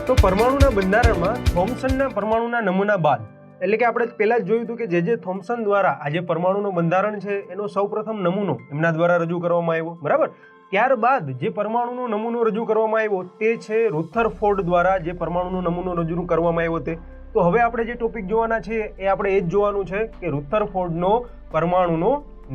તો પરમાણુના બંધારણમાં થોમ્સનના પરમાણુના નમૂના બાદ એટલે કે આપણે પહેલા જ જોયું હતું કે જે થોમ્સન દ્વારા આ જે પરમાણુનું બંધારણ છે એનો સૌપ્રથમ નમૂનો એમના દ્વારા રજૂ કરવામાં આવ્યો, બરાબર. ત્યારબાદ જે પરમાણુનો નમૂનો રજૂ કરવામાં આવ્યો તે છે રુથરફોર્ડ દ્વારા જે પરમાણુનો નમૂનો રજૂ કરવામાં આવ્યો તે. તો હવે આપણે જે ટોપિક જોવાના છે એ આપણે એ જ જોવાનું છે કે રુથરફોર્ડનો પરમાણુનો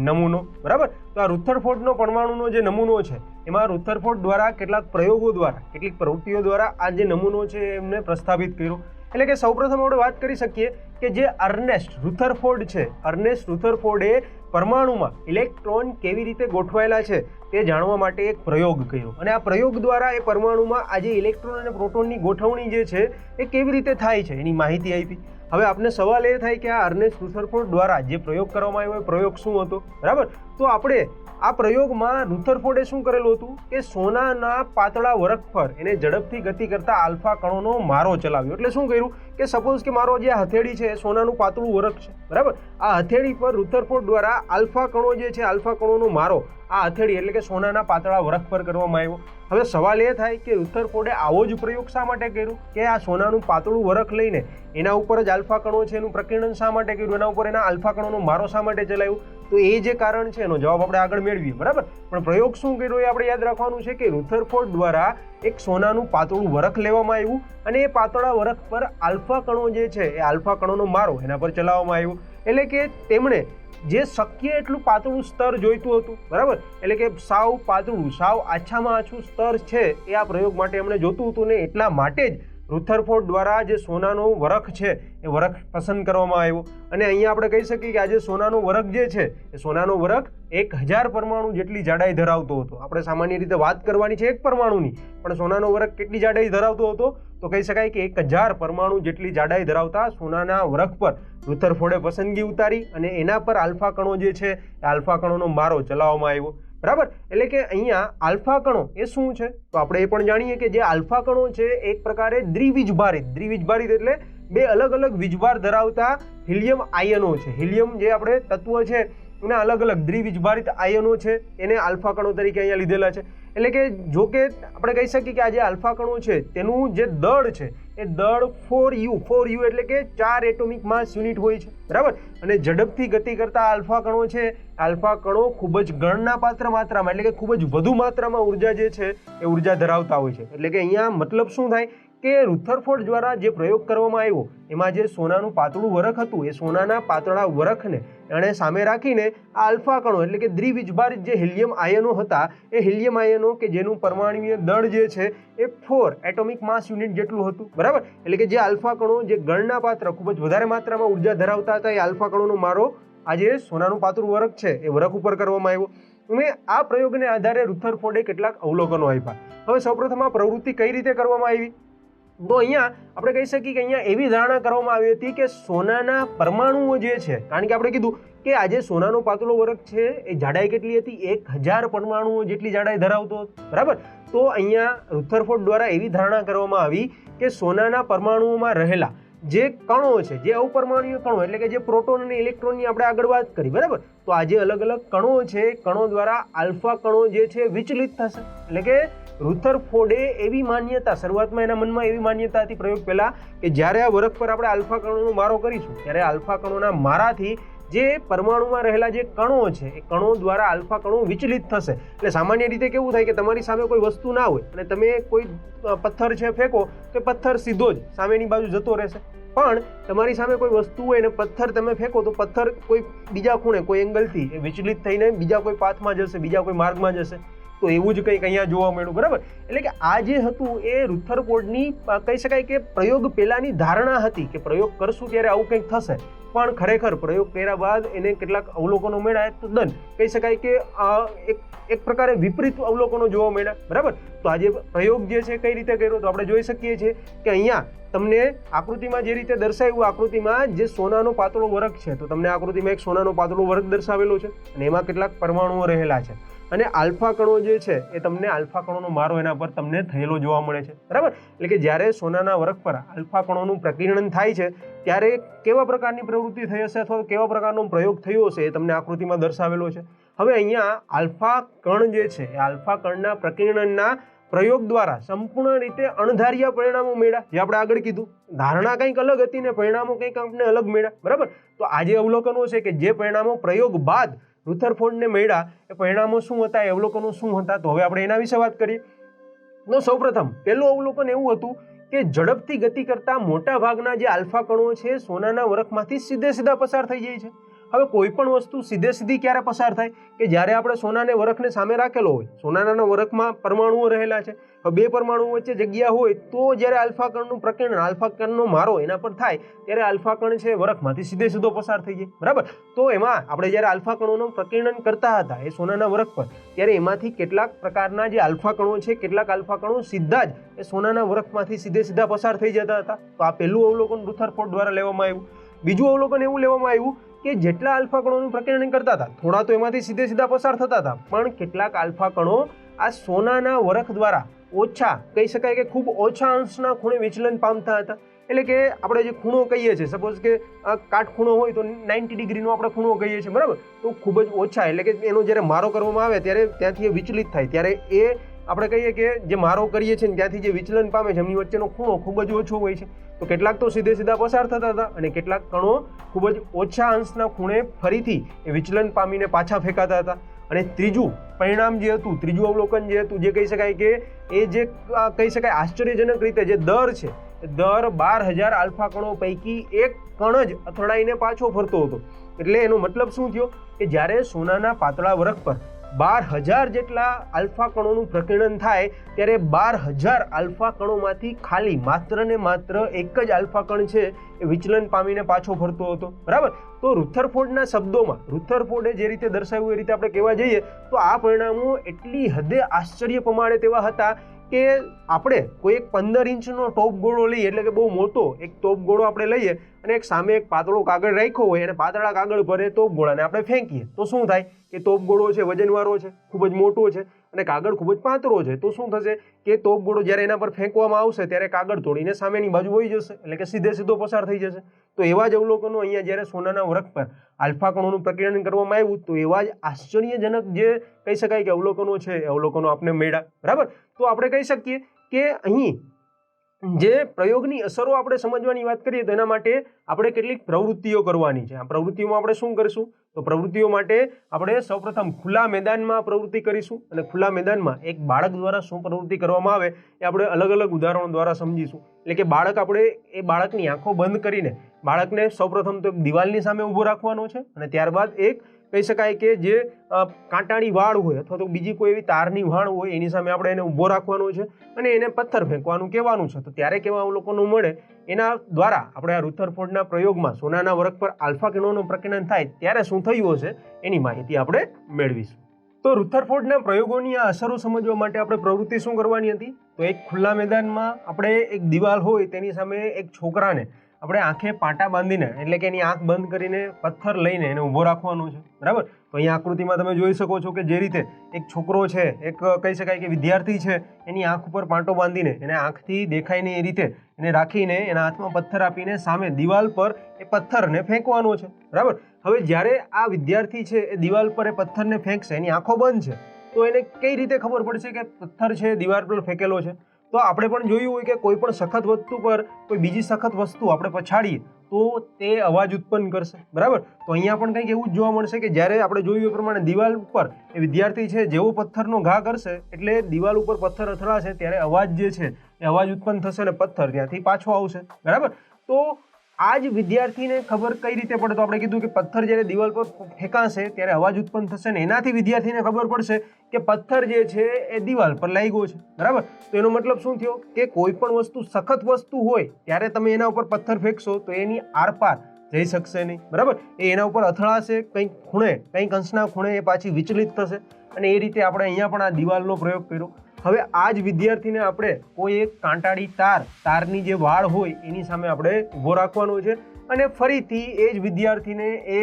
નમૂનો, બરાબર. તો આ રુથરફોર્ડનો પરમાણુનો જે નમૂનો છે એમાં રુથરફોર્ડ દ્વારા કેટલાક પ્રયોગો દ્વારા કેટલીક પ્રવૃત્તિઓ દ્વારા આ જે નમૂનો છે એમને પ્રસ્થાપિત કર્યો. એટલે કે સૌપ્રથમ આપણે વાત કરી શકીએ કે જે અર્નેસ્ટ રુથરફોર્ડ છે, અર્નેસ્ટ રુથરફોર્ડે પરમાણુમાં ઇલેક્ટ્રોન કેવી રીતે ગોઠવાયેલા છે તે જાણવા માટે એક પ્રયોગ કર્યો અને આ પ્રયોગ દ્વારા એ પરમાણુમાં આ જે ઇલેક્ટ્રોન અને પ્રોટોનની ગોઠવણી જે છે એ કેવી રીતે થાય છે એની માહિતી આપી. હવે આપને સવાલ એ થાય કે આ અર્નેસ્ટ રુથરફોર્ડ દ્વારા જે પ્રયોગ કરવામાં આવ્યો એ પ્રયોગ શું હતો, બરાબર. તો આપણે આ પ્રયોગમાં રુથરફોર્ડે શું કરેલું હતું કે સોનાના પાતળા વરખ પર એને ઝડપથી ગતિ કરતા આલ્ફા કણોનો મારો ચલાવ્યો. એટલે શું કર્યું કે સપોઝ કે મારો જે હથેળી છે સોનાનું પાતળું વરખ છે, બરાબર. આ હથેળી પર રુથરફોર્ડ દ્વારા આલ્ફા કણો જે છે આલ્ફા કણોનો મારો આ હથેળી એટલે કે સોનાના પાતળા વરખ પર કરવામાં આવ્યો. હવે સવાલ એ થાય કે રુથરફોર્ડે આવો જ પ્રયોગ શા માટે કર્યું કે આ સોનાનું પાતળું વરખ લઈને એના ઉપર જ આલ્ફા કણો છે એનું પ્રકીર્ણન શા માટે કર્યું, એના ઉપર એના આલ્ફા કણોનો મારો શા માટે ચલાવ્યો? તો એ જે કારણ છે એનો જવાબ આપણે આગળ મેળવીએ, બરાબર. પણ પ્રયોગ શું કર્યો એ આપણે યાદ રાખવાનું છે કે રુથરફોર્ડ દ્વારા એક સોનાનું પાતળું વરખ લેવામાં આવ્યું અને એ પાતળા વરખ પર આલ્ફા કણો જે છે એ આલ્ફા કણોનો મારો એના પર ચલાવવામાં આવ્યો. એટલે કે તેમણે જે શક્ય એટલું પાતળું સ્તર જોઈતું હતું, બરાબર. એટલે કે સાવ પાતળું સાવ આછામાં આછું સ્તર છે એ આ પ્રયોગ માટે એમણે જોતું હતું ને એટલા માટે જ રુથરફોર્ડ દ્વારા જે સોનાનો વરખ છે એ વરખ પસંદ કરવામાં આવ્યો. અને અહીંયા આપણે કહી શકીએ કે આ જે સોનાનો વરખ જે છે એ સોનાનો વરખ 1000 પરમાણુ જેટલી જાડાઈ ધરાવતો હતો. આપણે સામાન્ય રીતે વાત કરવાની છે એક પરમાણુની, પણ સોનાનો વરખ કેટલી જાડાઈ ધરાવતો હતો તો કહી શકાય કે 1000 પરમાણુ જેટલી જાડાઈ ધરાવતા સોનાના વરખ પર રુથરફોર્ડે પસંદગી ઉતારી અને એના પર આલ્ફા કણો જે છે એ આલ્ફા કણોનો મારો ચલાવવામાં આવ્યો, બરાબર. એટલે કે અહીંયા આલ્ફા કણો એ શું છે તો આપણે એ પણ જાણીએ કે જે આલ્ફા કણો છે એક પ્રકારે દ્વિવીજભારિત એટલે બે અલગ અલગ વીજભાર ધરાવતા હિલિયમ આયનો છે. હિલિયમ જે આપણે તત્વ છે એના અલગ અલગ દ્વિવીજભારિત આયનો છે એને આલ્ફા કણો તરીકે અહીંયા લીધેલા છે. એટલે કે જો કે આપણે કહી શકીએ કે આ જે આલ્ફા કણો છે તેનું જે દળ છે એ દળ 4U એટલે કે 4 એટોમિક માસ યુનિટ હોય છે, બરાબર. અને ઝડપથી ગતિ કરતા આલ્ફા કણો છે આલ્ફા કણો ખૂબ જ ગણના પાત્ર માત્રામાં એટલે કે ખૂબ જ વધુ માત્રામાં ઉર્જા જે છે એ ઉર્જા ધરાવતા હોય છે. એટલે કે અહીંયા મતલબ શું થાય કે રુથરફોર્ડ દ્વારા જે પ્રયોગ કરવામાં આવ્યો એમાં જે સોનાનું પાતળું વરખ હતું એ સોનાના પાતળા વરખને એણે સામે રાખીને આ આલ્ફા કણો એટલે કે દ્વિવીજભારિત જે હિલિયમ આયનો હતા એ હિલિયમ આયનો કે જેનું પરમાણુય દળ જે છે એ 4 એટોમિક માસ યુનિટ જેટલું હતું, બરાબર. એટલે કે જે આલ્ફા કણો જે ગણના પાત્ર ખૂબ જ વધારે માત્રામાં ઉર્જા ધરાવતા હતા એ આલ્ફા કણોનો મારો આ જે સોનાનું પાતળું વરખ છે એ વરખ ઉપર કરવામાં આવ્યો. અને આ પ્રયોગને આધારે રુથરફોર્ડે કેટલાક અવલોકનો આપ્યા. હવે સૌપ્રથમ આ પ્રવૃત્તિ કઈ રીતે કરવામાં આવી તો અહીંયા આપણે કહી શકીએ કે અહીંયા એવી ધારણા કરવામાં આવી હતી કે સોનાના પરમાણુઓ જે છે, કારણ કે આપણે કીધું કે આજે સોનાનો પાતળો વરખ છે એ જાડાઈ કેટલી હતી 1000 પરમાણુઓ જેટલી જાડાઈ ધરાવતો હતો, બરાબર. તો અહીંયા રુથરફોર્ડ દ્વારા એવી ધારણા કરવામાં આવી કે સોનાના પરમાણુઓમાં રહેલા જે કણો છે જે અપરમાણુય કણો એટલે કે જે પ્રોટોન અને ઇલેક્ટ્રોનની આપણે આગળ વાત કરી, બરાબર. તો આ જે અલગ અલગ કણો છે કણો દ્વારા આલ્ફા કણો જે છે વિચલિત થશે. એટલે કે રુથરફોર્ડે એવી માન્યતા શરૂઆતમાં એના મનમાં એવી માન્યતા હતી પ્રયોગ પહેલા કે જ્યારે આ વરખ પર આપણે આલ્ફા કણોનો મારો કરીશું ત્યારે આલ્ફા કણોના મારાથી જે પરમાણુમાં રહેલા જે કણો છે એ કણો દ્વારા આલ્ફા કણો વિચલિત થશે. એટલે સામાન્ય રીતે કેવું થાય કે તમારી સામે કોઈ વસ્તુ ના હોય અને તમે કોઈ પથ્થર છે ફેંકો તો પથ્થર સીધો જ સામેની બાજુ જતો રહેશે. પણ તમારી સામે કોઈ વસ્તુ હોય અને પથ્થર તમે ફેંકો તો પથ્થર કોઈ બીજા ખૂણે કોઈ એંગલથી એ વિચલિત થઈને બીજા કોઈ પાથમાં જશે, બીજા કોઈ માર્ગમાં જશે. તો એવું જ કંઈક અહીંયા જોવા મળ્યું, બરાબર. એટલે કે આ જે હતું એ રુથરફોર્ડની કહી શકાય કે પ્રયોગ પહેલાની ધારણા હતી કે પ્રયોગ કરશું ત્યારે આવું કંઈક થશે. પણ ખરેખર પ્રયોગ કર્યા બાદ એને કેટલાક અવલોકનો મળ્યા તો દન કહી શકાય કે એક પ્રકારે વિપરીત અવલોકનો જોવા મળ્યા, બરાબર. તો આ જે પ્રયોગ જે છે કઈ રીતે કર્યો તો આપણે જોઈ શકીએ છીએ કે અહીંયા તમને આકૃતિમાં જે રીતે દર્શાવ્યું આકૃતિમાં જે સોનાનો પાતળો વરખ છે તો તમને આકૃતિમાં એક સોનાનો પાતળો વરખ દર્શાવેલો છે અને એમાં કેટલાક પરમાણુઓ રહેલા છે અને આલ્ફા કણો જે છે એ તમને આલ્ફા કણોનો મારો એના પર તમને થયેલો જોવા મળે છે, બરાબર. એટલે કે જ્યારે સોનાના વરખ પર આલ્ફા કણોનું પ્રકીર્ણન થાય છે ત્યારે કેવા પ્રકારની પ્રવૃત્તિ થઈ હશે અથવા કેવા પ્રકારનો પ્રયોગ થયો હશે એ તમને આકૃતિમાં દર્શાવેલો છે. હવે અહીંયા આલ્ફા કણ જે છે એ આલ્ફા કણના પ્રકીર્ણનના પ્રયોગ દ્વારા સંપૂર્ણ રીતે અણધાર્યા પરિણામો મળ્યા, જે આપણે આગળ કીધું. ધારણા કંઈક અલગ હતી ને પરિણામો કંઈક આપણે અલગ મળ્યા, બરાબર. તો આ જે અવલોકનો છે કે જે પરિણામો પ્રયોગ બાદ રુથરફોર્ડને મળ્યા એ પરિણામો શું હતા, એ અવલોકનો શું હતા, તો હવે આપણે એના વિશે વાત કરીએ. તો સૌપ્રથમ પહેલું અવલોકન એવું હતું કે ઝડપથી ગતિ કરતા મોટા ભાગના જે આલ્ફા કણો છે સોનાના વરખમાંથી સીધા પસાર થઈ જાય છે. હવે કોઈ પણ વસ્તુ સીધી ક્યારે પસાર થાય કે જ્યારે આપણે સોનાને વરખને સામે રાખેલો હોય, સોનાના વરખમાં પરમાણુઓ રહેલા છે, બે પરમાણુઓ વચ્ચે જગ્યા હોય તો જ્યારે આલ્ફા કણનું પ્રકીર્ણન, આલ્ફા કણનો મારો એના પર થાય ત્યારે આલ્ફા કણ છે વરખમાંથી સીધો પસાર થઈ જાય, બરાબર. તો એમાં આપણે જ્યારે આલ્ફા કણોનું પ્રકીર્ણન કરતા હતા એ સોનાના વરખ પર, ત્યારે એમાંથી કેટલાક પ્રકારના જે આલ્ફા કણો છે, કેટલાક આલ્ફા કણો સીધા જ એ સોનાના વરખમાંથી સીધા પસાર થઈ જતા હતા. તો આ પહેલું અવલોકન રુથરફોર્ડ દ્વારા લેવામાં આવ્યું. બીજું અવલોકન એવું લેવામાં આવ્યું કે જેટલા આલ્ફા કણોનું પ્રકીર્ણન કરતા હતા, થોડા તો એમાંથી સીધા પસાર થતા હતા, પણ કેટલાક આલ્ફા કણો આ સોનાના વરખ દ્વારા ઓછા, કહી શકાય કે ખૂબ ઓછા અંશના ખૂણે વિચલન પામતા હતા. એટલે કે આપણે જે ખૂણો કહીએ છીએ, સપોઝ કે કાટખૂણો હોય તો 90 ડિગ્રીનો આપણે ખૂણો કહીએ છીએ, બરાબર. તો ખૂબ જ ઓછા, એટલે કે એનો જ્યારે મારો કરવામાં આવે ત્યારે ત્યાંથી એ વિચલિત થાય, ત્યારે એ આપણે કહીએ કે જે મારો કરીએ છીએ ત્યાંથી જે વિચલન પામે છે એમની વચ્ચેનો ખૂણો ખૂબ જ ઓછો હોય છે. તો કેટલાક તો સીધા પસાર થતા હતા અને કેટલાક કણો ખૂબ જ ઓછા અંશના ખૂણે ફરીથી એ વિચલન પામીને પાછા ફેંકાતા હતા. અને ત્રીજું પરિણામ જે હતું, ત્રીજું અવલોકન જે હતું, જે કહી શકાય કે એ જે કહી શકાય આશ્ચર્યજનક રીતે જે દર છે, દર 12,000 આલ્ફા કણો પૈકી એક કણ જ અથડાઈને પાછો ફરતો હતો. એટલે એનો મતલબ શું થયો કે જ્યારે સોનાના પાતળા વરખ પર 12,000 જેટલા આલ્ફા કણોનું પ્રકીર્ણન થાય ત્યારે 12,000 આલ્ફા કણોમાંથી ખાલી માત્ર ને માત્ર એક જ આલ્ફા કણ છે એ વિચલન પામીને પાછો ફરતો હતો, બરાબર. તો રુથરફોર્ડના શબ્દોમાં, રુથરફોર્ડે જે રીતે દર્શાવ્યું એ રીતે આપણે કહેવા જઈએ તો આ પરિણામો એટલી હદે આશ્ચર્ય પમાડે તેવા હતા કે આપણે કોઈ એક 15 ઇંચનો ટોપ ગોળો લઈએ, એટલે કે બહુ મોટો એક ટોપ ગોળો આપણે લઈએ અને એક સામે એક પાતળો કાગળ રાખ્યો હોય અને પાતળા કાગળ પર એ ટોપ ગોળાને આપણે ફેંકીએ તો શું થાય કે ટોપ ગોળો છે વજનવાળો છે, ખૂબ જ મોટો છે અને કાગળ ખૂબ જ પાતળો છે. તો શું થશે કે ટોપ ગોળો જ્યારે એના પર ફેંકવામાં આવશે ત્યારે કાગળ તોડીને સામેની બાજુ વહી જશે, એટલે કે સીધો પસાર થઈ જશે. તો એવા જ અવલોકનો અહીંયા જ્યારે સોનાના વરખ પર આલ્ફા કણોનું પ્રકીર્ણન કરવામાં આવ્યું તો એવા જ આશ્ચર્યજનક જે કહી શકાય કે અવલોકનો છે, એ અવલોકનો આપણે મળ્યા, બરાબર. તો આપણે કહી શકીએ કે અહીં જે પ્રયોગની અસરો આપણે સમજવાની વાત કરીએ તો એના માટે આપણે કેટલીક પ્રવૃત્તિઓ કરવાની છે. આ પ્રવૃત્તિઓમાં આપણે શું કરીશું તો પ્રવૃત્તિઓ માટે આપણે સૌપ્રથમ ખુલ્લા મેદાનમાં પ્રવૃત્તિ કરીશું અને ખુલ્લા મેદાનમાં એક બાળક દ્વારા શું પ્રવૃત્તિ કરવામાં આવે એ આપણે અલગ અલગ ઉદાહરણો દ્વારા સમજીશું. એટલે કે બાળક, આપણે એ બાળકની આંખો બંધ કરીને બાળકને સૌપ્રથમ તો દિવાલની સામે ઊભો રાખવાનો છે અને ત્યારબાદ એક કહી શકાય કે જે કાંટાની વાળ હોય અથવા તો બીજી કોઈ એવી તારની વાળ હોય એની સામે આપણે એને ઊભો રાખવાનો છે અને એને પથ્થર ફેંકવાનું કહેવાનું છે. તો ત્યારે કેવા અવલોકનો મળે એના દ્વારા આપણે આ રુથરફોર્ડના પ્રયોગમાં સોનાના વરખ પર આલ્ફા કણોનું પ્રકીર્ણન થાય ત્યારે શું થયું હશે એની માહિતી આપણે મેળવીશું. તો રુથરફોર્ડના પ્રયોગોની આ અસરો સમજવા માટે આપણે પ્રવૃત્તિ શું કરવાની હતી તો એક ખુલ્લા મેદાનમાં આપણે એક દિવાલ હોય તેની સામે એક છોકરાને આપણે આંખે પાટા બાંધીને, એટલે કે એની આંખ બંધ કરીને પથ્થર લઈને એને ઊભો રાખવાનો છે, બરાબર. તો અહીંયા આકૃતિમાં તમે જોઈ શકો છો કે જે રીતે એક છોકરો છે, એક કહી શકાય કે વિદ્યાર્થી છે, એની આંખ ઉપર પાટો બાંધીને એને આંખથી દેખાય ને એ રીતે એને રાખીને એના હાથમાં પથ્થર આપીને સામે દિવાલ પર એ પથ્થરને ફેંકવાનો છે, બરાબર. હવે જ્યારે આ વિદ્યાર્થી છે એ દિવાલ પર એ પથ્થરને ફેંકશે, એની આંખો બંધ છે, તો એને કઈ રીતે ખબર પડશે કે પથ્થર છે દિવાલ પર ફેંકેલો છે? તો આપણે પણ જોયું હોય કે કોઈ પણ સખત વસ્તુ પર કોઈ બીજી સખત વસ્તુ આપણે પછાડીએ તો તે અવાજ ઉત્પન્ન કરશે, બરાબર. તો અહીંયા પણ કંઈક એવું જ જોવા મળશે કે જ્યારે આપણે જોયું એ પ્રમાણે દિવાલ ઉપર એ વિદ્યાર્થી છે જેવો પથ્થરનો ઘા કરશે એટલે દિવાલ ઉપર પથ્થર અથડાશે ત્યારે અવાજ જે છે એ અવાજ ઉત્પન્ન થશે અને પથ્થર ત્યાંથી પાછો આવશે, બરાબર. તો આ જ વિદ્યાર્થીને ખબર કઈ રીતે પડે તો આપણે કીધું કે પથ્થર જ્યારે દિવાલ પર ફેંકાશે ત્યારે અવાજ ઉત્પન્ન થશે ને એનાથી વિદ્યાર્થીને ખબર પડશે કે પથ્થર જે છે એ દિવાલ પર લાગ્યો છે, બરાબર. તો એનો મતલબ શું થયો કે કોઈ પણ વસ્તુ સખત વસ્તુ હોય ત્યારે તમે એના ઉપર પથ્થર ફેંકશો તો એની આરપાર જઈ શકશે નહીં, બરાબર. એ એના ઉપર અથડાશે, કંઈક ખૂણે, કંઈક અંશના ખૂણે એ પાછી વિચલિત થશે અને એ રીતે આપણે અહીંયા પણ આ દિવાલનો પ્રયોગ કર્યો. હવે આ જ વિદ્યાર્થીને આપણે કોઈ એક કાંટાળી તારની જે વાળ હોય એની સામે આપણે ઊભો રાખવાનો છે અને ફરીથી એ જ વિદ્યાર્થીને એ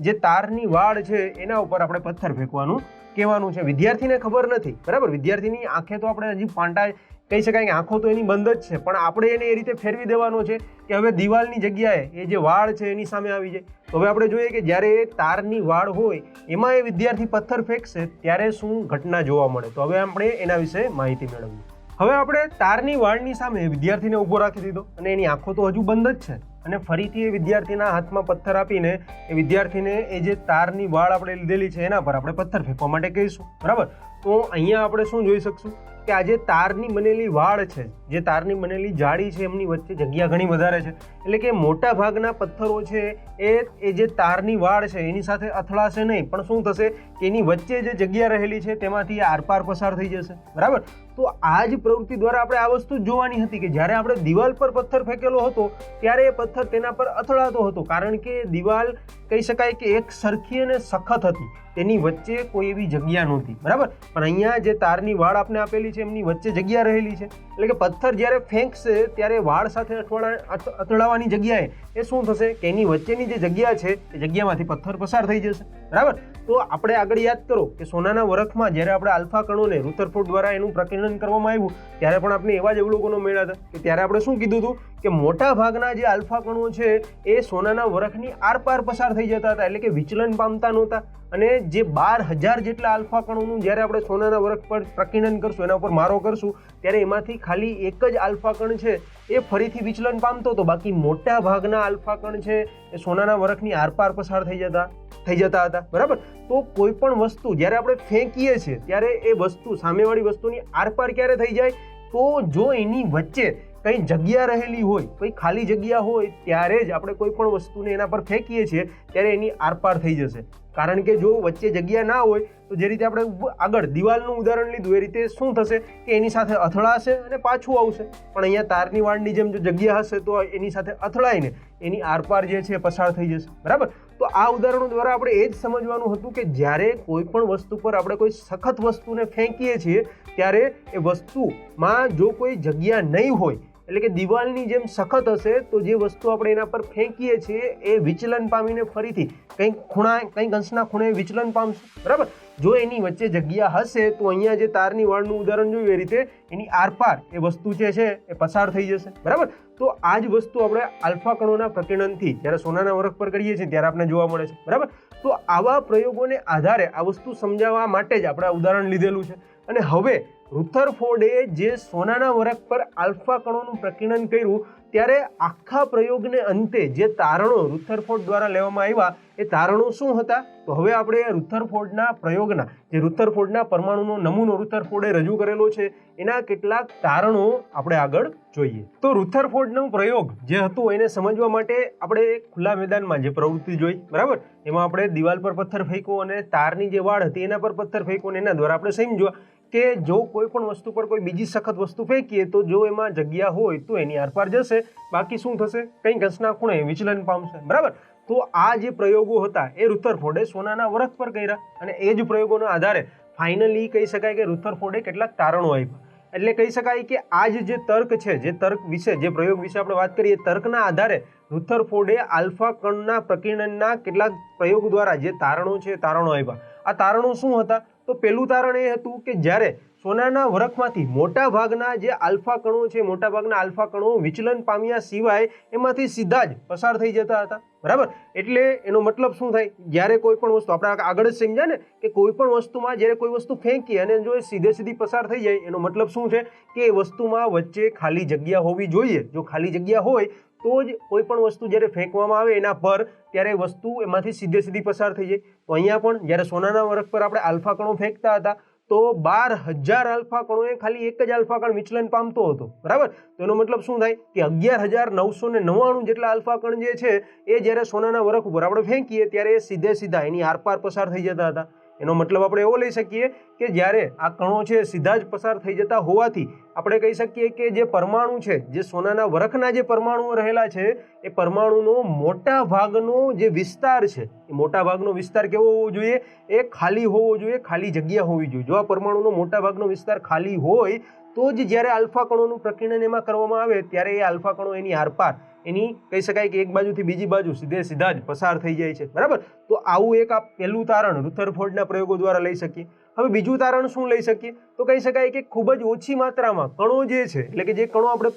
જે તારની વાળ છે એના ઉપર આપણે પથ્થર ફેંકવાનું કહેવાનું છે. વિદ્યાર્થીને ખબર નથી, બરાબર. વિદ્યાર્થીની આંખે તો આપણે હજી પાંટા કહી શકાય કે આંખો તો એની બંધ જ છે, પણ આપણે એને એ રીતે ફેરવી દેવાનો છે કે હવે દિવાલની જગ્યાએ એ જે વાળ છે એની સામે આવી જાય. તો હવે આપણે જોઈએ કે જ્યારે એ તારની વાળ હોય એમાં એ વિદ્યાર્થી પથ્થર ફેંકશે ત્યારે શું ઘટના જોવા મળે. તો હવે આપણે એના વિશે માહિતી મેળવીએ. હવે આપણે તારની વાળની સામે વિદ્યાર્થીને ઊભો રાખી દીધો અને એની આંખો તો હજુ બંધ જ છે, અને ફરીથી એ વિદ્યાર્થીના હાથમાં પથ્થર આપીને એ વિદ્યાર્થીને એ જે તારની વાળ આપણે લીધેલી છે એના પર આપણે પથ્થર ફેંકવા માટે કહીશું, બરાબર? તો અહીંયા આપણે શું જોઈ શકશું કે આ જે તારની બનેલી વાળ છે, જે તારની બનેલી જાળી છે, એમની વચ્ચે જગ્યા ઘણી વધારે છે, એટલે કે મોટા ભાગના પથ્થરો છે એ જે તારની વાળ છે એની સાથે અથડાશે નહીં, પણ શું થશે કે એની વચ્ચે જે જગ્યા રહેલી છે તેમાંથી આરપાર પસાર થઈ જશે, બરાબર? તો આ જ પ્રવૃત્તિ દ્વારા આપણે આ વસ્તુ જોવાની હતી કે જ્યારે આપણે દિવાલ પર પથ્થર ફેંકેલો હતો ત્યારે એ પથ્થર તેના પર અથડાતો હતો, કારણ કે દિવાલ કહી શકાય કે એક સરખી અને સખત હતી, તેની વચ્ચે કોઈ એવી જગ્યા નહોતી, બરાબર? પણ અહીંયા જે તારની વાળ આપણે આપેલી છે એમની વચ્ચે જગ્યા રહેલી છે, એટલે કે પથ્થર જ્યારે ફેંકશે ત્યારે વાળ સાથે અથડાવાની જગ્યાએ એ શું થશે કે એની વચ્ચેની જે જગ્યા છે એ જગ્યામાંથી પથ્થર પસાર થઈ જશે, બરાબર? તો આપણે આગળ યાદ કરો કે સોનાના વરખમાં જ્યારે આપણે આલ્ફા કણોને રુથરફોર્ડ દ્વારા એનું પ્રકીર્ણન કરવામાં આવ્યું ત્યારે પણ આપણે એવા જ અવલોકનો મળ્યા હતા કે ત્યારે આપણે શું કીધું હતું કે મોટા ભાગના જે આલ્ફા કણો છે એ સોનાના વરખની આરપાર પસાર થઈ જતા હતા, એટલે કે વિચલન પામતા નહોતા, અને જે 12,000 જેટલા આલ્ફા કણોનું જ્યારે આપણે સોનાના વરખ પર પ્રકીર્ણન કરશું, એના ઉપર મારો કરશું, ત્યારે એમાંથી ખાલી એક જ આલ્ફા કણ છે એ ફરીથી વિચલન પામતો હતો, બાકી મોટા ભાગના આલ્ફા કણ છે એ સોનાના વરખની આરપાર પસાર થઈ જતા હતા, બરાબર? તો કોઈ પણ વસ્તુ જ્યારે આપણે ફેંકીએ છીએ ત્યારે એ વસ્તુ સામેવાળી વસ્તુની આરપાર ક્યારે થઈ જાય, તો જો એની વચ્ચે કંઈ જગ્યા રહેલી હોય, કોઈ ખાલી જગ્યા હોય, ત્યારે જ આપણે કોઈ પણ વસ્તુને એના પર ફેંકીએ છીએ ત્યારે એની આરપાર થઈ જશે, કારણ કે જો વચ્ચે જગ્યા ના હોય તો જે રીતે આપણે આગળ દિવાલનું ઉદાહરણ લીધું એ રીતે શું થશે કે એની સાથે અથડાશે અને પાછું આવશે, પણ અહીંયા તારની વાળની જેમ જો જગ્યા હશે તો એની સાથે અથડાઈને એની આરપાર જે છે પસાર થઈ જશે, બરાબર? તો આ ઉદાહરણો દ્વારા આપણે એ જ સમજવાનું હતું કે જ્યારે કોઈ પણ વસ્તુ પર આપણે કોઈ સખત વસ્તુને ફેંકીએ છીએ ત્યારે એ વસ્તુમાં જો કોઈ જગ્યા નહીં હોય, એટલે કે દિવાલની જેમ સખત હશે, તો જે વસ્તુ આપણે એના પર ફેંકીએ છીએ એ વિચલન પામીને ફરીથી કંઈક અંશના ખૂણે વિચલન પામશે, બરાબર? જો એની વચ્ચે જગ્યા હશે તો અહીંયા જે તારની વાળનું ઉદાહરણ જોયું એ રીતે એની આરપાર એ વસ્તુ જે છે એ પસાર થઈ જશે, બરાબર? તો આ જ વસ્તુ આપણે આલ્ફા કણોના પ્રકીર્ણનથી જ્યારે સોનાના વરખ પર કરીએ છીએ ત્યારે આપણે જોવા મળે છે, બરાબર? તો આવા પ્રયોગોને આધારે આ વસ્તુ સમજાવવા માટે જ આપણે આ ઉદાહરણ લીધેલું છે, અને હવે રુથરફોર્ડે જે સોનાના વરખ પર આલ્ફા કણોનું પ્રકીર્ણન કર્યું ત્યારે આખા પ્રયોગને અંતે જે તારણો રુથરફોર્ડ દ્વારા લેવામાં આવ્યા એ તારણો શું હતા, તો હવે આપણે રુથરફોર્ડના પ્રયોગના જે રુથરફોર્ડના પરમાણુનો નમૂનો રુથરફોર્ડે રજૂ કરેલો છે એના કેટલાક તારણો આપણે આગળ જોઈએ. તો રુથરફોર્ડનો પ્રયોગ જે હતો એને સમજવા માટે આપણે ખુલ્લા મેદાનમાં જે પ્રવૃત્તિ જોઈ, બરાબર? એમાં આપણે દિવાલ પર પથ્થર ફેંક્યો અને તારની જે વાળ હતી એના પર પથ્થર ફેંક્યો, અને એના દ્વારા આપણે સમજ્યા કે જો કોઈ પણ વસ્તુ પર કોઈ બીજી સખત વસ્તુ ફેંકીએ તો જો એમાં જગ્યા હોય તો એની આરપાર જશે, બાકી શું થશે, કંઈક અંશના ખૂણે વિચલન પામશે, બરાબર? તો આ જે પ્રયોગો હતા એ રુથરફોર્ડે સોનાના વરખ પર કર્યા, અને એ જ પ્રયોગોના આધારે ફાઇનલી કહી શકાય કે રુથરફોર્ડે કેટલાક તારણો આપ્યા. એટલે કહી શકાય કે આ જે તર્ક છે, જે તર્ક વિશે, જે પ્રયોગ વિશે આપણે વાત કરીએ, તર્કના આધારે રુથરફોર્ડે આલ્ફા કણના પ્રકીર્ણનના કેટલાક પ્રયોગ દ્વારા જે તારણો છે તારણો આપ્યા. આ તારણો શું હતા, તો પહેલું તારણ એ હતું કે જ્યારે સોનાના વરખમાંથી મોટા ભાગના જે આલ્ફા કણો છે, મોટા ભાગના આલ્ફા કણો વિચલન પામ્યા સિવાય એમાંથી સીધા જ પસાર થઈ જતા હતા, બરાબર? એટલે એનો મતલબ શું થાય, જ્યારે કોઈ પણ વસ્તુ આપણે આગળ જ સમજ્યા ને કે કોઈ પણ વસ્તુમાં જ્યારે કોઈ વસ્તુ ફેંકીએ અને જો એ સીધી પસાર થઈ જાય એનો મતલબ શું છે કે એ વસ્તુમાં વચ્ચે ખાલી જગ્યા હોવી જોઈએ. જો ખાલી જગ્યા હોય તો જ કોઈ પણ વસ્તુ જ્યારે ફેંકવામાં આવે એના પર ત્યારે વસ્તુ એમાંથી સીધી પસાર થઈ જાય. તો અહીંયા પણ જ્યારે સોનાના વરખ પર આપણે આલ્ફા કણો ફેંકતા હતા તો 12,000 આલ્ફા કણોએ ખાલી એક જ આલ્ફા કણ વિચલન પામતો હતો, બરાબર? તો એનો મતલબ શું થાય કે 11,999 જેટલા આલ્ફા કણ જે છે એ જ્યારે સોનાના વરખ ઉપર આપણે ફેંકીએ ત્યારે સીધા એની આરપાર પસાર થઈ જતા હતા. એનો મતલબ આપણે એવો લઈ શકીએ કે જ્યારે આ કણો છે સીધા જ પસાર થઈ જતા હોવાથી આપણે કહી શકીએ કે જે પરમાણુ છે, જે સોનાના વરખના જે પરમાણુઓ રહેલા છે એ પરમાણુનો મોટા ભાગનો જે વિસ્તાર છે એ મોટા ભાગનો વિસ્તાર કેવો હોવો જોઈએ, એ ખાલી હોવો જોઈએ, ખાલી જગ્યા હોવી જોઈએ. જો આ પરમાણુનો મોટા ભાગનો વિસ્તાર ખાલી હોય તો જ જ્યારે આલ્ફા કણોનું પ્રકીર્ણન એમાં કરવામાં આવે ત્યારે એ આલ્ફા કણો એની આરપાર એની કહી શકાય કે એક બાજુથી બીજી બાજુ સીધા જ પસાર થઈ જાય છે, બરાબર? તો આવું એક આ પહેલું તારણ રુથરફોર્ડના પ્રયોગો દ્વારા લઈ શકીએ. હવે બીજું તારણ શું લઈ શકીએ, તો કહી શકાય કે ખૂબ જ ઓછી માત્રામાં કણો જે છે, એટલે કે જે કણો આપણે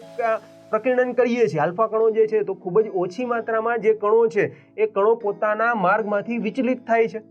પ્રકીર્ણન કરીએ છીએ, આલ્ફા કણો જે છે, તો ખૂબ જ ઓછી માત્રામાં જે કણો છે એ કણો પોતાના માર્ગમાંથી વિચલિત થાય છે.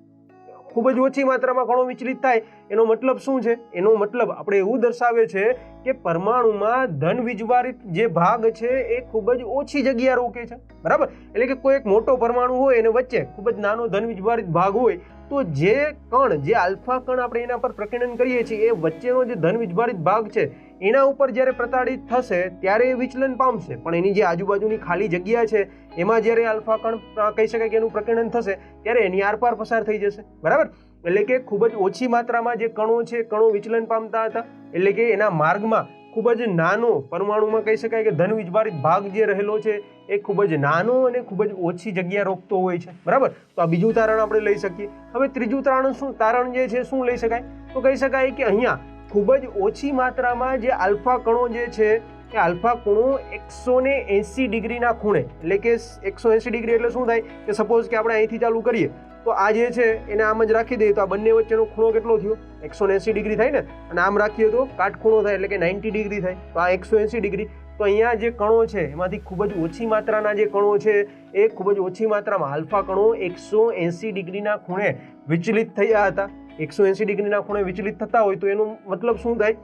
ખૂબ જ ઓછી માત્રામાં કણો વિચલિત થાય એનો મતલબ શું છે? એનો મતલબ આપણે એવું દર્શાવે છે કે પરમાણુમાં ધન વીજભારિત જે ભાગ છે એ ખૂબ જ ઓછી જગ્યા રોકે છે, બરાબર. એટલે કે કોઈ એક મોટો પરમાણુ હોય એને વચ્ચે ખૂબ જ નાનો ધન વીજભારિત ભાગ હોય તો જે કણ, જે આલ્ફા કણ આપણે એના પર પ્રકીર્ણન કરીએ છીએ એ વચ્ચેનો જે ધન વીજભારિત ભાગ છે એના ઉપર જ્યારે પ્રતાડિત થશે ત્યારે એ વિચલન પામશે, પણ એની જે આજુબાજુની ખાલી જગ્યા છે એમાં જ્યારે આલ્ફા કણ કહી શકાય કે એનું પ્રકીર્ણન થશે ત્યારે એની આરપાર પસાર થઈ જશે, બરાબર. એટલે કે ખૂબ જ ઓછી માત્રામાં જે કણો છે કણો વિચલન પામતા હતા, એટલે કે એના માર્ગમાં ખૂબ જ નાનો પરમાણુમાં કહી શકાય કે ધન વીજભારિત ભાગ જે રહેલો છે એ ખૂબ જ નાનો અને ખૂબ જ ઓછી જગ્યા રોકતો હોય છે, બરાબર. તો આ બીજું તારણ આપણે લઈ શકીએ. હવે ત્રીજું તારણ જે છે શું લઈ શકાય? તો કહી શકાય કે અહીંયા ખૂબ જ ઓછી માત્રામાં જે આલ્ફા કણો જે છે એ આલ્ફા કણો 180 ડિગ્રીના ખૂણે, એટલે કે 180 ડિગ્રી એટલે શું થાય કે સપોઝ કે આપણે અહીંથી ચાલુ કરીએ તો આ જે છે એને આમ જ રાખી દઈએ તો આ બંને વચ્ચેનો ખૂણો કેટલો થયો? 180 ડિગ્રી થાય ને, અને આમ રાખીએ તો કાટખૂણો થાય એટલે કે 90 ડિગ્રી થાય, તો આ 180 ડિગ્રી. તો અહીંયા જે કણો છે એમાંથી ખૂબ જ ઓછી માત્રાના જે કણો છે એ ખૂબ જ ઓછી માત્રામાં આલ્ફા કણો 180 ડિગ્રીના ખૂણે વિચલિત થયા હતા. 180 ડિગ્રીના ખૂણે વિચલિત થતા હોય તો એનો મતલબ શું થાય?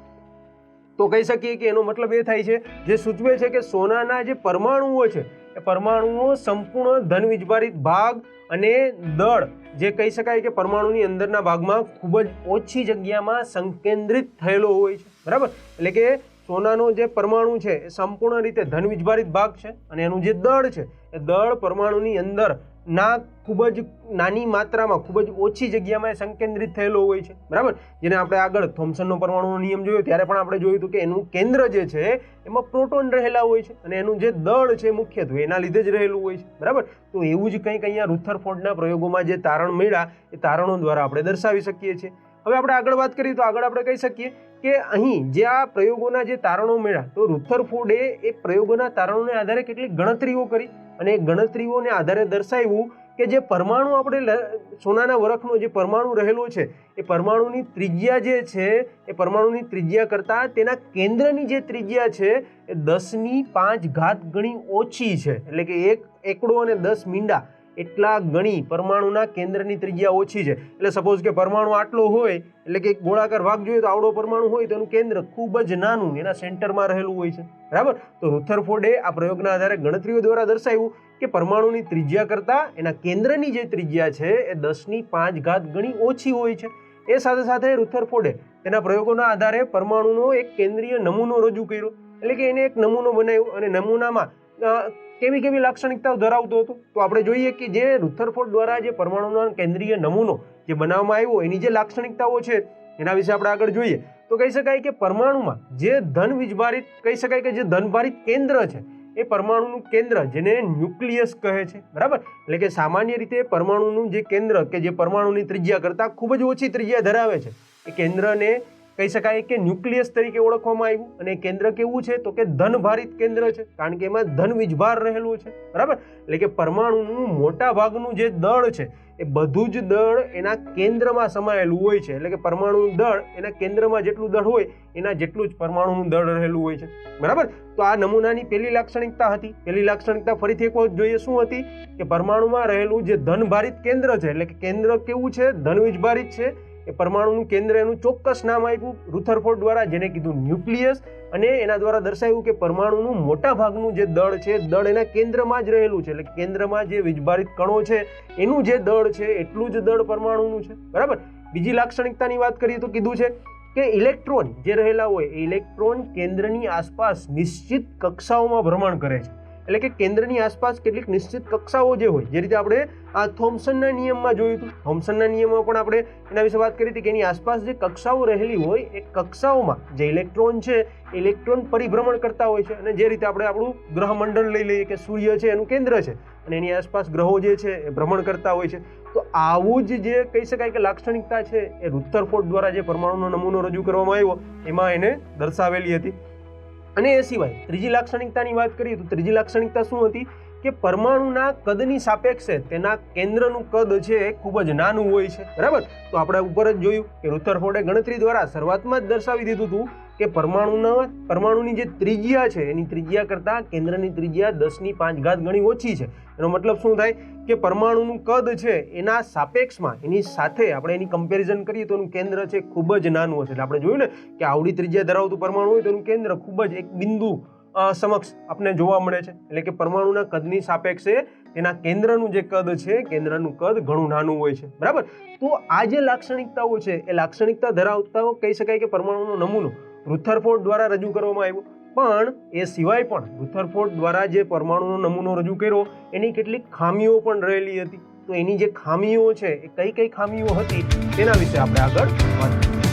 તો કહી શકીએ કે એનો મતલબ એ થાય છે, જે સૂચવે છે કે સોનાના જે પરમાણુઓ છે એ પરમાણુઓ સંપૂર્ણ ધન વીજભારિત ભાગ અને દળ જે કહી શકાય કે પરમાણુની અંદરના ભાગમાં ખૂબ જ ઓછી જગ્યામાં સંકેન્દ્રિત થયેલો હોય છે, બરાબર. એટલે કે સોનાનો જે પરમાણુ છે એ સંપૂર્ણ રીતે ધન વીજભારિત ભાગ છે અને એનું જે દળ છે એ દળ પરમાણુની અંદર ના ખૂબ જ નાની માત્રામાં ખૂબ જ ઓછી જગ્યામાં સંકેન્દ્રિત થયેલો હોય છે, બરાબર. જેને આપણે આગળ થોમ્સનનો પરમાણુનો નિયમ જોયો ત્યારે પણ આપણે જોયું હતું કે એનું કેન્દ્ર જે છે એમાં પ્રોટોન રહેલા હોય છે અને એનું જે દળ છે મુખ્યત્વે એના લીધે જ રહેલું હોય છે, બરાબર. તો એવું જ કંઈક અહીંયા રુથરફોર્ડના પ્રયોગોમાં જે તારણ મળ્યા એ તારણો દ્વારા આપણે દર્શાવી શકીએ છીએ. હવે આપણે આગળ વાત કરીએ તો આગળ આપણે કહી શકીએ કે અહીં જે આ પ્રયોગોના જે તારણો મળ્યા તો રુથરફોર્ડે એ પ્રયોગોના તારણોને આધારે કેટલીક ગણતરીઓ કરી અને એ ગણતરીઓને આધારે દર્શાવ્યું કે જે પરમાણુ આપણે સોનાના વરખનો જે પરમાણુ રહેલો છે એ પરમાણુની ત્રિજ્યા જે છે એ પરમાણુની ત્રિજ્યા કરતાં તેના કેન્દ્રની જે ત્રિજ્યા છે એ 10⁵ ગણી ઓછી છે. એટલે કે એક એકડો અને 10 મીંડા એટલા ગણી પરમાણુના કેન્દ્રની ત્રિજ્યા ઓછી છે. એટલે સપોઝ કે પરમાણુ આટલો હોય એટલે કે ગોળાકાર ભાગ જોઈએ તો આવડો પરમાણુ હોય તો એનું કેન્દ્ર ખૂબ જ નાનું એના સેન્ટરમાં રહેલું હોય છે, બરાબર. તો રુથરફોર્ડે આ પ્રયોગના આધારે ગણતરીઓ દ્વારા દર્શાવ્યું કે પરમાણુની ત્રિજ્યા કરતાં એના કેન્દ્રની જે ત્રિજ્યા છે એ 10⁵ ગણી ઓછી હોય છે. એ સાથે સાથે રુથરફોર્ડે તેના પ્રયોગોના આધારે પરમાણુનો એક કેન્દ્રીય નમૂનો રજૂ કર્યો, એટલે કે એને એક નમૂનો બનાવ્યો અને નમૂનામાં કેવી કેવી લાક્ષણિકતાઓ ધરાવતો હતો. તો આપણે જોઈએ કે જે રુથરફોર્ડ દ્વારા જે પરમાણુનો કેન્દ્રીય નમૂનો જે બનાવવામાં આવ્યો એની જે લાક્ષણિકતાઓ છે એના વિશે આપણે આગળ જોઈએ તો કહી શકાય કે પરમાણુમાં જે ધન વીજભારિત કહી શકાય કે જે ધનભારિત કેન્દ્ર છે એ પરમાણુનું કેન્દ્ર જેને ન્યુક્લિયસ કહે છે, બરાબર. એટલે કે સામાન્ય રીતે પરમાણુનું જે કેન્દ્ર કે જે પરમાણુની ત્રિજ્યા કરતાં ખૂબ જ ઓછી ત્રિજ્યા ધરાવે છે એ કેન્દ્રને કહી શકાય કે ન્યુક્લિયસ તરીકે ઓળખવામાં આવ્યું. અને કેન્દ્ર કેવું છે તો કે ધનભારિત કેન્દ્ર છે કારણ કે એમાં ધન વીજભાર રહેલું છે, બરાબર. એટલે કે પરમાણુનું મોટા ભાગનું જે દળ છે એ બધું જ દળ એના કેન્દ્રમાં સમાયેલું હોય છે. એટલે કે પરમાણુનું દળ એના કેન્દ્રમાં જેટલું દળ હોય એના જેટલું જ પરમાણુનું દળ રહેલું હોય છે, બરાબર. તો આ નમૂનાની પહેલી લાક્ષણિકતા હતી. પહેલી લાક્ષણિકતા ફરીથી એક વખત જોઈએ શું હતી કે પરમાણુમાં રહેલું જે ધનભારિત કેન્દ્ર છે એટલે કે કેન્દ્ર કેવું છે? ધન વીજભારિત છે. એ પરમાણુનું કેન્દ્ર એનું ચોક્કસ નામ આપ્યું રુથરફોર્ડ દ્વારા જેને કીધું ન્યુક્લિયસ, અને એના દ્વારા દર્શાવ્યું કે પરમાણુનું મોટા ભાગનું જે દળ છે દળ એના કેન્દ્રમાં જ રહેલું છે. એટલે કેન્દ્રમાં જે વીજભારિત કણો છે એનું જે દળ છે એટલું જ દળ પરમાણુનું છે, બરાબર. બીજી લાક્ષણિકતાની વાત કરીએ તો કીધું છે કે ઇલેક્ટ્રોન જે રહેલા હોય એ ઇલેક્ટ્રોન કેન્દ્રની આસપાસ નિશ્ચિત કક્ષાઓમાં ભ્રમણ કરે છે. એટલે કે કેન્દ્રની આસપાસ કેટલીક નિશ્ચિત કક્ષાઓ જે હોય, જે રીતે આપણે આ થોમ્સનના નિયમમાં જોયું હતું. થોમ્સનના નિયમમાં પણ આપણે એના વિશે વાત કરી હતી કે એની આસપાસ જે કક્ષાઓ રહેલી હોય એ કક્ષાઓમાં જે ઇલેક્ટ્રોન છે ઇલેક્ટ્રોન પરિભ્રમણ કરતા હોય છે. અને જે રીતે આપણે આપણું ગ્રહમંડળ લઈ લઈએ કે સૂર્ય છે એનું કેન્દ્ર છે અને એની આસપાસ ગ્રહો જે છે એ ભ્રમણ કરતા હોય છે. તો આવું જ જે કહી શકાય કે લાક્ષણિકતા છે એ રુથરફોર્ડ દ્વારા જે પરમાણુનો નમૂનો રજૂ કરવામાં આવ્યો એમાં એને દર્શાવેલી હતી. અને એ સિવાય ત્રીજી લાક્ષણિકતાની વાત કરીએ તો ત્રીજી લાક્ષણિકતા શું હતી કે પરમાણુના કદની સાપેક્ષે તેના કેન્દ્રનું કદ છે એ ખૂબ જ નાનું હોય છે, બરાબર. તો આપણે ઉપર જ જોયું કે રુથરફોર્ડે ગણતરી દ્વારા શરૂઆતમાં જ દર્શાવી દીધું હતું કે પરમાણુની જે ત્રિજ્યા છે એની ત્રિજ્યા કરતાં કેન્દ્રની ત્રિજ્યા 10⁵ ગણી ઓછી છે. એનો મતલબ શું થાય કે પરમાણુનું કદ છે એના સાપેક્ષમાં એની સાથે આપણે એની કમ્પેરિઝન કરીએ તો એનું કેન્દ્ર છે ખૂબ જ નાનું હશે. એટલે આપણે જોયું ને કે આવડી ત્રિજ્યા ધરાવતું પરમાણુ હોય તો એનું કેન્દ્ર ખૂબ જ એક બિંદુ સમક્ષ આપણે જોવા મળે છે. એટલે કે પરમાણુના કદની સાપેક્ષે એના કેન્દ્રનું જે કદ છે કેન્દ્રનું કદ ઘણું નાનું હોય છે. બરાબર. તો આ જે લાક્ષણિકતાઓ છે એ લાક્ષણિકતા ધરાવતાઓ કહી શકાય કે પરમાણુનો નમૂનો રુથરફોર્ડ દ્વારા રજૂ કરવામાં આવ્યો. પણ એ સિવાય પણ રુથરફોર્ડ દ્વારા જે પરમાણુનો નમૂનો રજૂ કર્યો એની કેટલીક ખામીઓ પણ રહેલી હતી. તો એની જે ખામીઓ છે એ કઈ કઈ ખામીઓ હતી તેના વિશે આપણે આગળ વાત કરીએ.